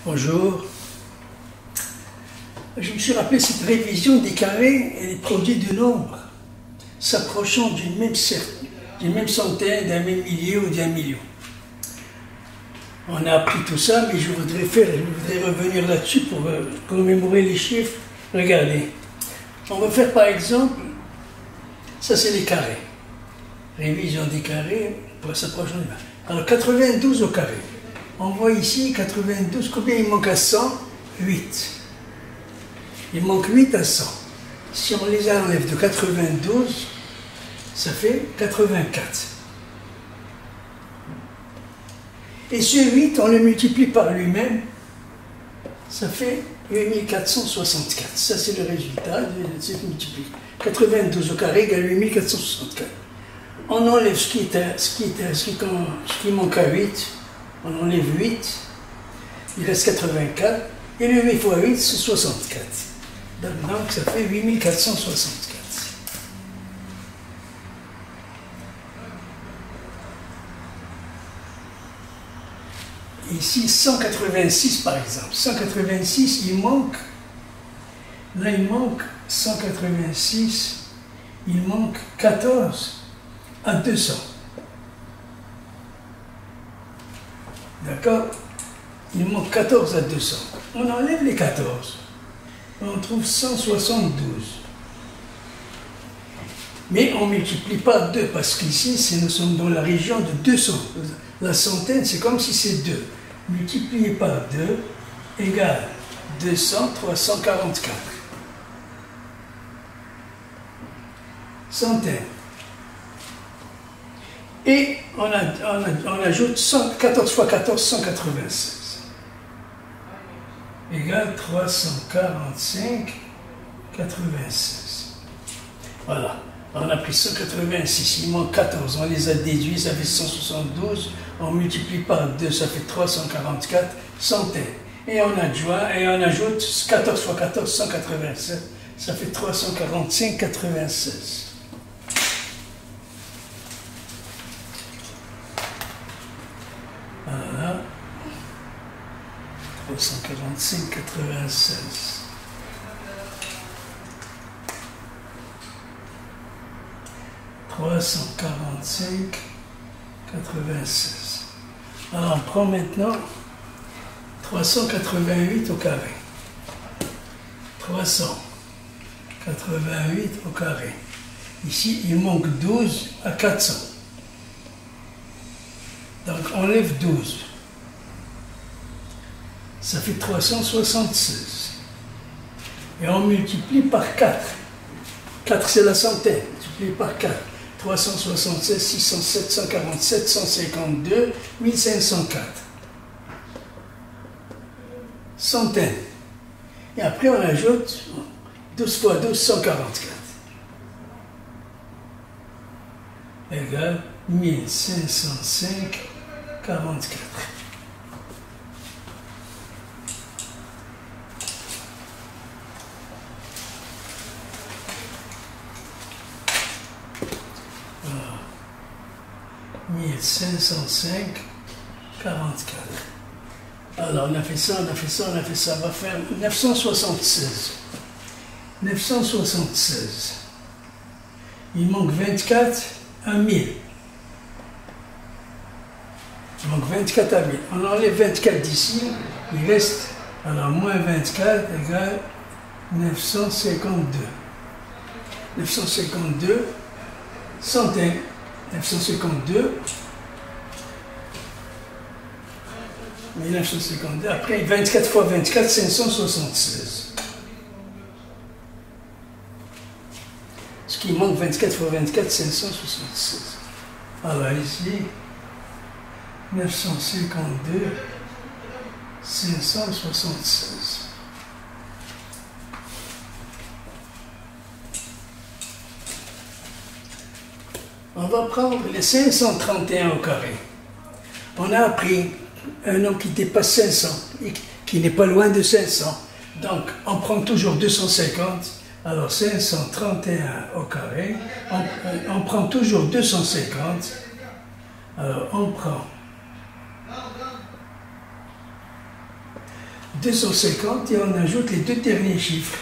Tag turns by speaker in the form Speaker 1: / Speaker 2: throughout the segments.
Speaker 1: Bonjour. Je me suis rappelé cette révision des carrés et des produits de nombres s'approchant d'une même centaine, d'un même millier ou d'un million. On a appris tout ça, mais je voudrais revenir là-dessus pour commémorer les chiffres. Regardez. On va faire par exemple, ça c'est les carrés. Révision des carrés pour s'approcher d'une même. Alors 92 au carré. On voit ici 92, combien il manque à 100? 8. Il manque 8 à 100. Si on les enlève de 92, ça fait 84. Et ce 8, on le multiplie par lui-même, ça fait 8464. Ça, c'est le résultat de cette multiplication. 92 au carré égale 8464. On enlève ce qui manque à 8. On enlève 8. Il reste 84. Et le 8 fois 8, c'est 64. Donc, ça fait 8464. Ici, 186 par exemple. 186, il manque 186, il manque 14 à 200. D'accord? Il manque 14 à 200. On enlève les 14. On trouve 172. Mais on ne multiplie pas 2 parce qu'ici, nous sommes dans la région de 200. La centaine, c'est comme si c'est 2. Multiplié par 2 égale 200, 344. Centaine. Et on ajoute 14 fois 14, 196. Égale 345, 96. Voilà. On a pris 186, il manque 14, on les a déduits, ça fait 172, on multiplie par 2, ça fait 344, centaines. Et on ajoute 14 fois 14, 187, ça fait 345, 96. Voilà. 345, 96. 345, 96. Alors on prend maintenant 388 au carré. 388 au carré. Ici, il manque 12 à 400. Donc on enlève 12. Ça fait 376. Et on multiplie par 4. 4 c'est la centaine. Multiplie par 4. 376, 607, 147, 152, 1504. Centaines. Et après, on ajoute 12 fois 12, 144. Égale 1505, 44. Voilà. 1505, 44. Alors, on a fait ça. On va faire 976. 976. Il manque 24 à 1000. Il manque 24 à 1000. On enlève 24 d'ici. Il reste, alors, moins 24 égale 952. 952, centaines. 952. 1952, après 24 fois 24, 576. Ce qui manque 24 fois 24, 576. Alors ici, 952, 576. On va prendre les 531 au carré. On a appris un nombre qui dépasse 500 et qui n'est pas loin de 500. Donc, on prend toujours 250. Alors, 531 au carré. On prend toujours 250. Alors, on prend 250 et on ajoute les deux derniers chiffres,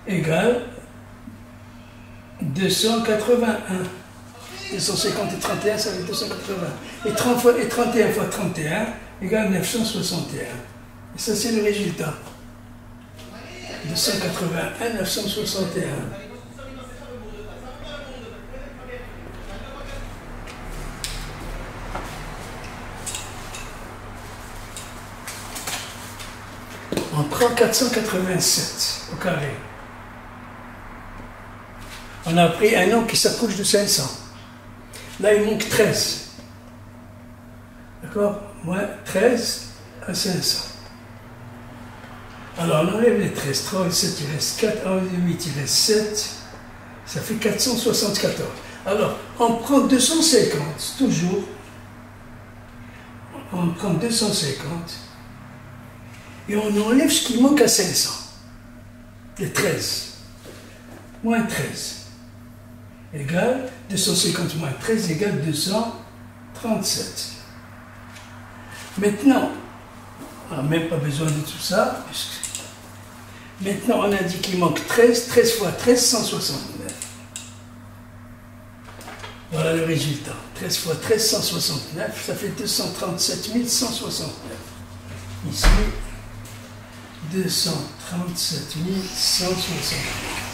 Speaker 1: égale 281. 250 et 31, ça fait 280. Et 31 fois 31 égale 961. Et ça, c'est le résultat. 281, 961. On prend 487 au carré. On a pris un nombre qui s'approche de 500. Là, il manque 13. D'accord? Moins 13 à 500. Alors, on enlève les 13. 3 et 7, il reste 4. 1 et 8, il reste 7. Ça fait 474. Alors, on prend 250, toujours. On prend 250. Et on enlève ce qui manque à 500. Les 13. Moins 13. Égale 250 moins 13 égale 237. Maintenant, on n'a même pas besoin de tout ça. Maintenant, on a dit qu'il manque 13. 13 fois 13, 169. Voilà le résultat. 13 fois 13, 169. Ça fait 237 169. Ici, 237 169.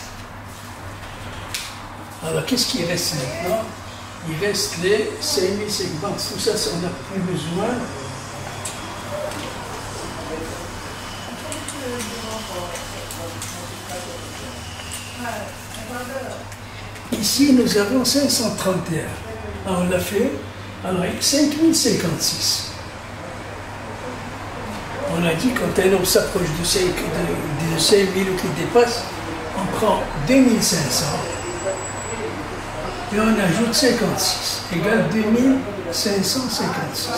Speaker 1: Alors, qu'est-ce qui reste maintenant? Il reste les 5050. Tout ça, on n'a plus besoin. Ici, nous avons 531. Alors, on l'a fait. Alors, 5056. On a dit quand un nombre s'approche de 5000 ou qu'il dépasse, on prend 2500. Et on ajoute 56, égale 2556.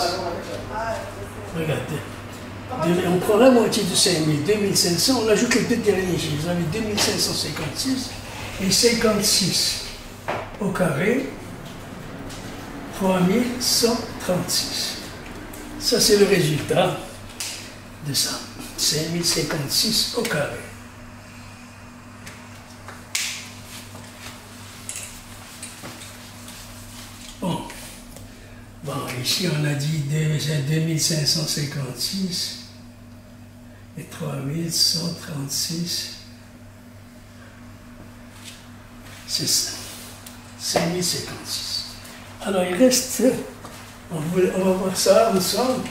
Speaker 1: Regardez. On prend la moitié de 5000, 2500, on ajoute les deux derniers chiffres. Vous avez 2556 et 56 au carré, 3136. Ça, c'est le résultat de ça. 5056 au carré. Bon, ici on a dit 2556 et 3136. C'est ça. 5056. Alors il reste, on va voir ça ensemble.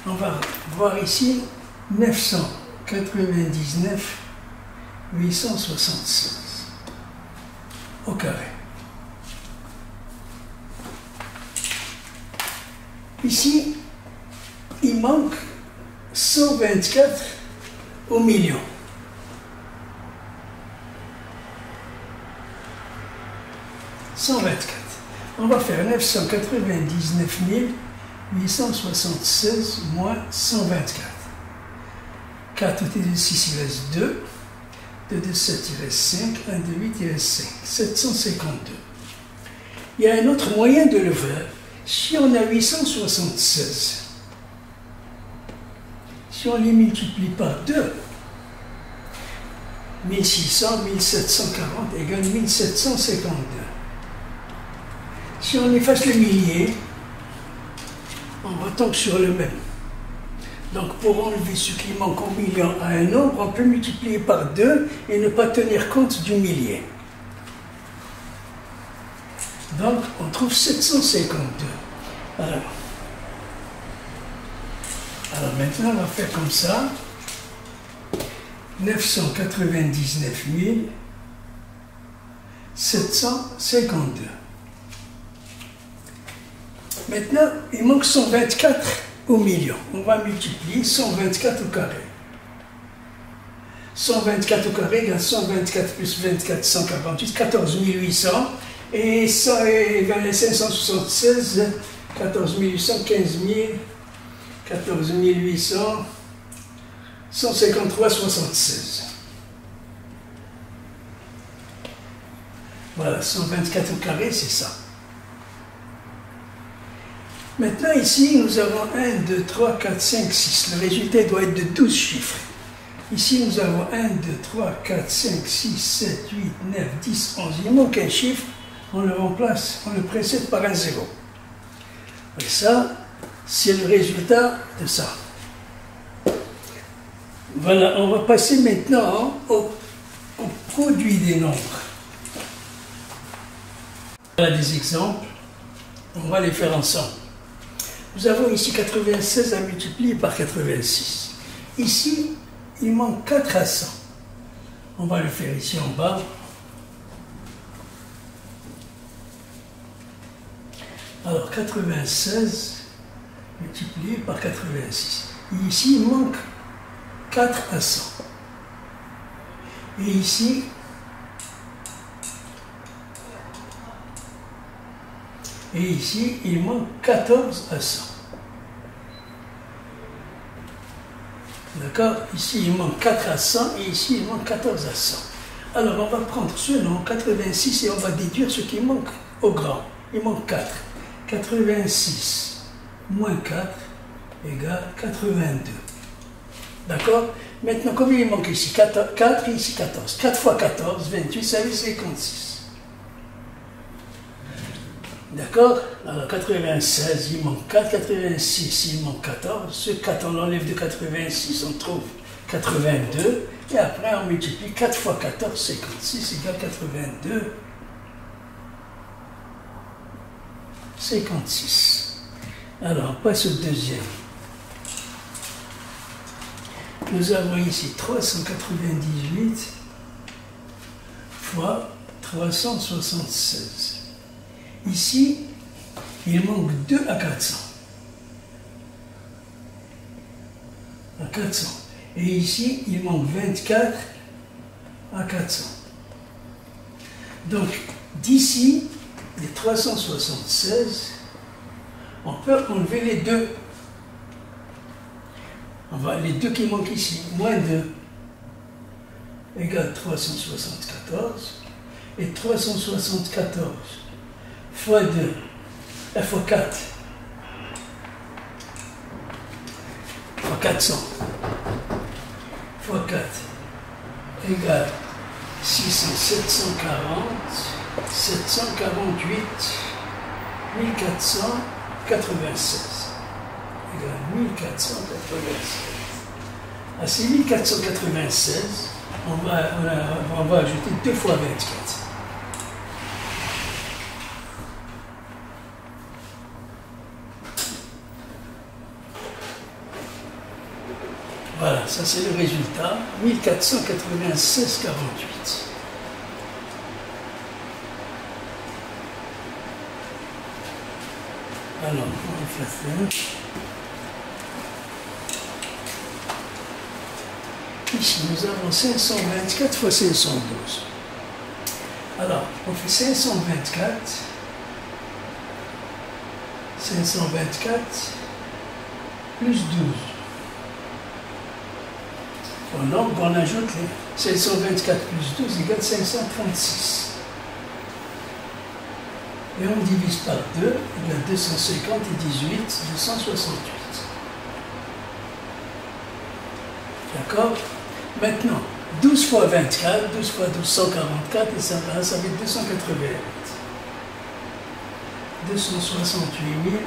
Speaker 1: On va voir ici 999 876 au carré. Ici, il manque 124 au million. On va faire 999 876 moins 124. 4 de 6, il reste 2. 2 de 7, il reste 5. 1 de 8, il reste 5. 752. Il y a un autre moyen de le faire. Si on a 876, si on les multiplie par 2, 1600, 1740 égale 1752. Si on efface le millier, on retombe sur le même. Donc pour enlever ce qui manque au million à un nombre, on peut multiplier par 2 et ne pas tenir compte du millier. Donc on trouve 752. Alors maintenant on va faire comme ça. 999 752. Maintenant, il manque 124 au million. On va multiplier 124 au carré. 124 au carré égale 124 plus 24, 148, 14 800. Et 100 égale 576, 14 800, 15 000, 14 800, 153, 76. Voilà, 124 au carré, c'est ça. Maintenant, ici, nous avons 1, 2, 3, 4, 5, 6. Le résultat doit être de 12 chiffres. Ici, nous avons 1, 2, 3, 4, 5, 6, 7, 8, 9, 10, 11. Il manque un chiffre, on le remplace, on le précède par un 0. Et ça, c'est le résultat de ça. Voilà, on va passer maintenant au produit des nombres. Voilà des exemples, on va les faire ensemble. Nous avons ici 96 à multiplier par 86. Ici, il manque 4 à 100. On va le faire ici en bas. Alors 96 multiplié par 86. Et ici, il manque 4 à 100. Et ici, il manque 14 à 100. D'accord? Ici, il manque 4 à 100 et ici, il manque 14 à 100. Alors, on va prendre ce nom, 86, et on va déduire ce qui manque au grand. Il manque 4. 86 moins 4 égale 82. D'accord? Maintenant, combien il manque ici? 4 et ici 14. 4 fois 14, 28, ça fait 56. D'accord? Alors 96, il manque 4, 86, il manque 14. Ce 4, on l'enlève de 86, on trouve 82. Et après, on multiplie 4 fois 14, 56 égale 82. 56. Alors, on passe au deuxième. Nous avons ici 398 fois 376. Ici, il manque 2 à 400. À 400. Et ici, il manque 24 à 400. Donc, d'ici, les 376, on peut enlever les deux. On va les deux qui manquent ici, moins 2 égale 374. Et 374 fois 2, fois 4, fois 400, fois 4 égale 600, 740, 748, 1496. Égale 1496. À ces 1496, on va ajouter 2 fois 24. Voilà, ça c'est le résultat, 1496,48. Alors, on va faire. Ici, nous avons 524 fois 512. Alors, on fait 524 plus 12. Donc, on ajoute les 524 plus 12 égale 536. Et on divise par 2, il y a 250 et 18, 268. D'accord? Maintenant, 12 fois 24, 12 fois 12, 144, et ça fait 288. 268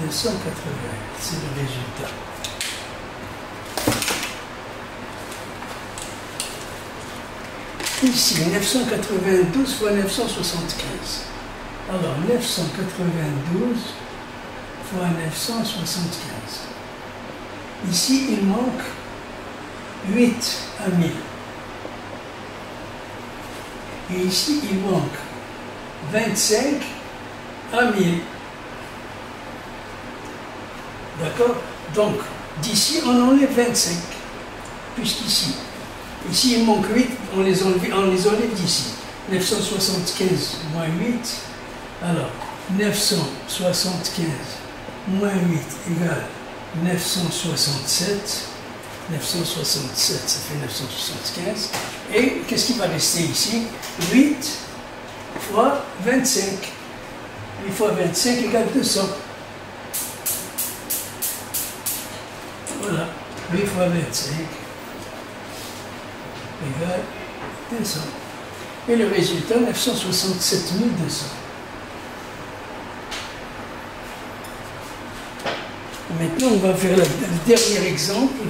Speaker 1: 280, c'est le résultat. Ici, 992 fois 975. Alors, 992 fois 975. Ici, il manque 8 à 1000. Et ici, il manque 25 à 1000. D'accord? Donc, d'ici, on enlève 25. Puisqu'ici, ici, il manque 8, on les enlève d'ici. 975 moins 8. Alors, 975 moins 8 égale 967. 967, ça fait 975. Et qu'est-ce qui va rester ici? 8 fois 25. 8 fois 25 égale 200. Voilà, 8 fois 25 égale 200. Et le résultat, 967 200. Maintenant, on va faire le dernier exemple.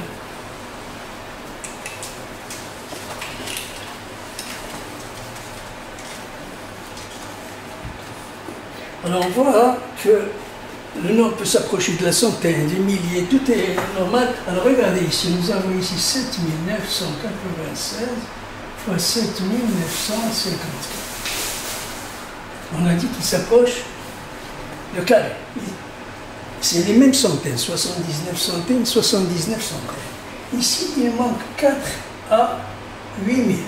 Speaker 1: Alors, on voit que le nombre peut s'approcher de la centaine, des milliers, tout est normal. Alors, regardez ici, nous avons ici 7996 fois 7954. On a dit qu'il s'approche le carré. C'est les mêmes centaines, 79 centaines, 79 centaines. Ici, il manque 4 à 8000.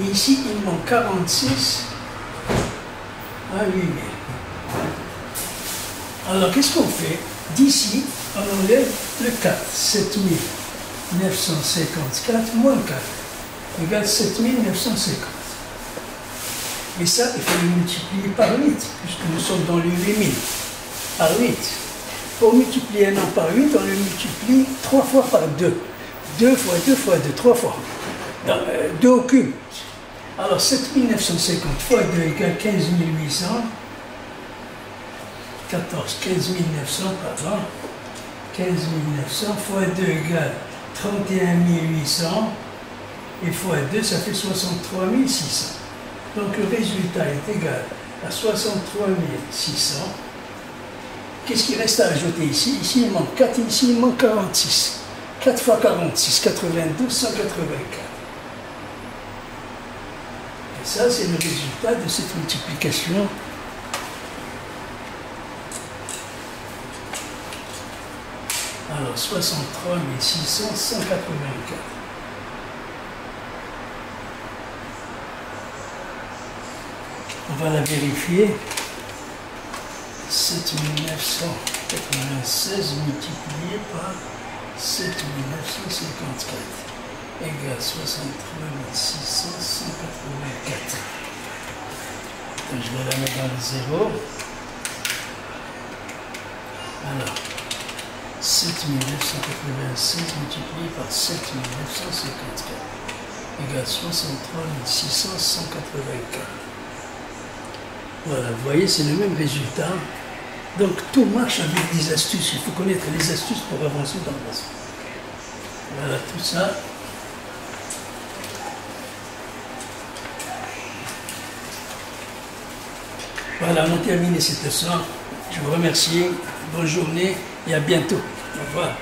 Speaker 1: Et ici, il manque 46 à 8000. Alors, qu'est-ce qu'on fait? D'ici, on enlève le 4, 7954 moins 4 égale 7950. Et ça, il faut le multiplier par 8, puisque nous sommes dans les 8000. Par 8. Pour multiplier un nombre par 8, on le multiplie 3 fois par 2. 2 fois 2 fois 2, 3 fois. 2 au cube. Alors 7950 fois 2 égale 15 800. 15 900, pardon. 15 900 fois 2 égale 31 800. Et fois 2, ça fait 63 600. Donc le résultat est égal à 63 600. Qu'est-ce qu'il reste à ajouter ici? Ici, il manque 4, ici, il manque 46. 4 fois 46, 92, 184. Et ça, c'est le résultat de cette multiplication. Alors, 63 600, 184. On va la vérifier. 7996 multiplié par 7954 égale 63 600, 184. Je vais la mettre dans le zéro. Alors, 7996 multiplié par 7954 égale 63 600, 184. Voilà, vous voyez, c'est le même résultat. Donc, tout marche avec des astuces. Il faut connaître les astuces pour avancer dans le passé. Voilà, tout ça. Voilà, on a terminé cette leçon. Je vous remercie. Bonne journée et à bientôt. Au revoir.